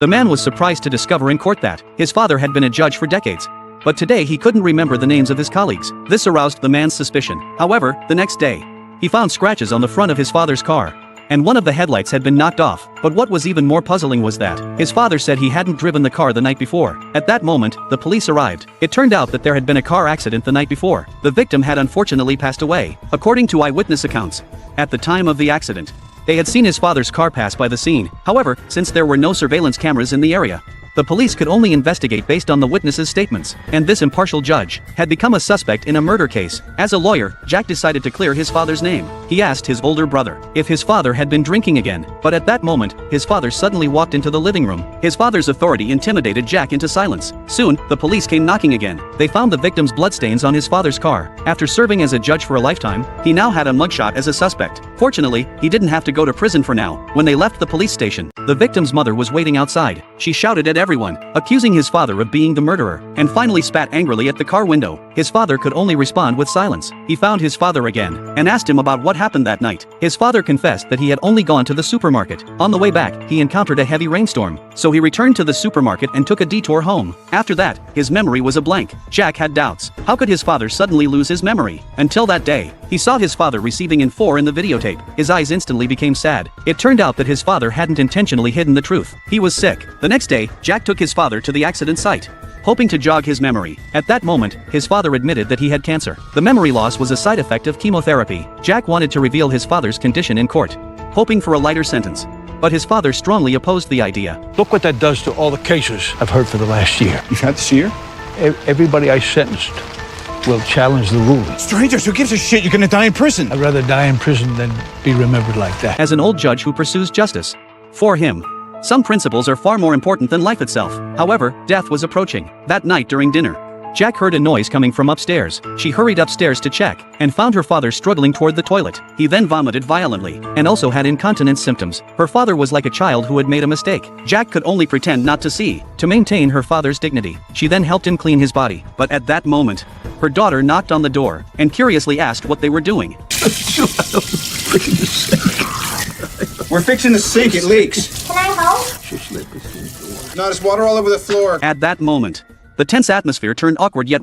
The man was surprised to discover in court that his father had been a judge for decades. But today he couldn't remember the names of his colleagues. This aroused the man's suspicion. However, the next day, he found scratches on the front of his father's car. And one of the headlights had been knocked off. But what was even more puzzling was that his father said he hadn't driven the car the night before. At that moment, the police arrived. It turned out that there had been a car accident the night before. The victim had unfortunately passed away, according to eyewitness accounts. At the time of the accident, they had seen his father's car pass by the scene. However, since there were no surveillance cameras in the area, the police could only investigate based on the witnesses' statements, and this impartial judge had become a suspect in a murder case. As a lawyer, Jack decided to clear his father's name. He asked his older brother if his father had been drinking again, but at that moment, his father suddenly walked into the living room. His father's authority intimidated Jack into silence. Soon, the police came knocking again. They found the victim's bloodstains on his father's car. After serving as a judge for a lifetime, he now had a mugshot as a suspect. Fortunately, he didn't have to go to prison for now. When they left the police station, the victim's mother was waiting outside. She shouted at everyone, accusing his father of being the murderer, and finally spat angrily at the car window. His father could only respond with silence. He found his father again, and asked him about what happened that night. His father confessed that he had only gone to the supermarket. On the way back, he encountered a heavy rainstorm, so he returned to the supermarket and took a detour home. After that, his memory was a blank. Jack had doubts. How could his father suddenly lose his memory? Until that day, he saw his father receiving in 4 in the videotape. His eyes instantly became sad. It turned out that his father hadn't intentionally hidden the truth. He was sick. The next day, Jack took his father to the accident site, hoping to jog his memory. At that moment, his father admitted that he had cancer. The memory loss was a side effect of chemotherapy. Jack wanted to reveal his father's condition in court, hoping for a lighter sentence. But his father strongly opposed the idea. Look what that does to all the cases I've heard for the last year. You've had this year? Everybody I sentenced will challenge the ruling. Strangers, who gives a shit? You're gonna die in prison. I'd rather die in prison than be remembered like that. As an old judge who pursues justice, for him, some principles are far more important than life itself. However, death was approaching. That night during dinner, Jack heard a noise coming from upstairs. She hurried upstairs to check, and found her father struggling toward the toilet. He then vomited violently, and also had incontinence symptoms. Her father was like a child who had made a mistake. Jack could only pretend not to see, to maintain her father's dignity. She then helped him clean his body. But at that moment, her daughter knocked on the door, and curiously asked what they were doing. We're fixing the sink, it leaks. Can I help? No, there's water all over the floor. At that moment, the tense atmosphere turned awkward yet